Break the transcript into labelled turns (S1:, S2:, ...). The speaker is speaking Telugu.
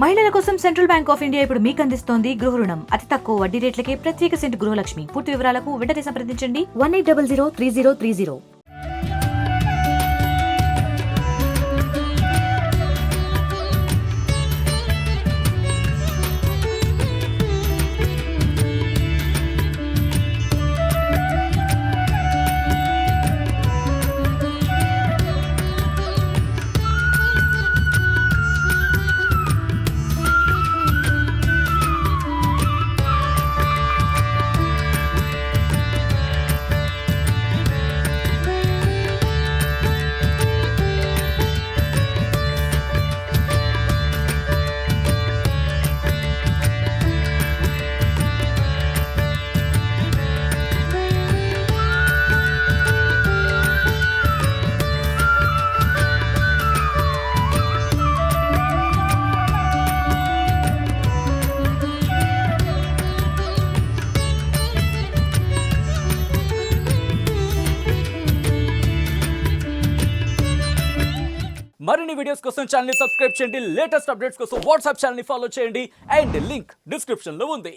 S1: మహిళల కోసం సెంట్రల్ బ్యాంక్ ఆఫ్ ఇండియా ఇప్పుడు మీకు అందిస్తోంది గృహ రుణం. అతి తక్కువ వడ్డీ రేట్లకే ప్రత్యేక సెంటు గృహలక్ష్మి. పూర్తి వివరాలకు వెంటనే సంప్రదించండి 18003030.
S2: మరిన్ని వీడియోస్ కోసం ఛానల్ ని సబ్స్క్రైబ్ చేయండి. లేటెస్ట్ అప్డేట్స్ కోసం వాట్సాప్ ఛానల్ ని ఫాలో చేయండి. అండ్ లింక్ డిస్క్రిప్షన్ లో ఉంది.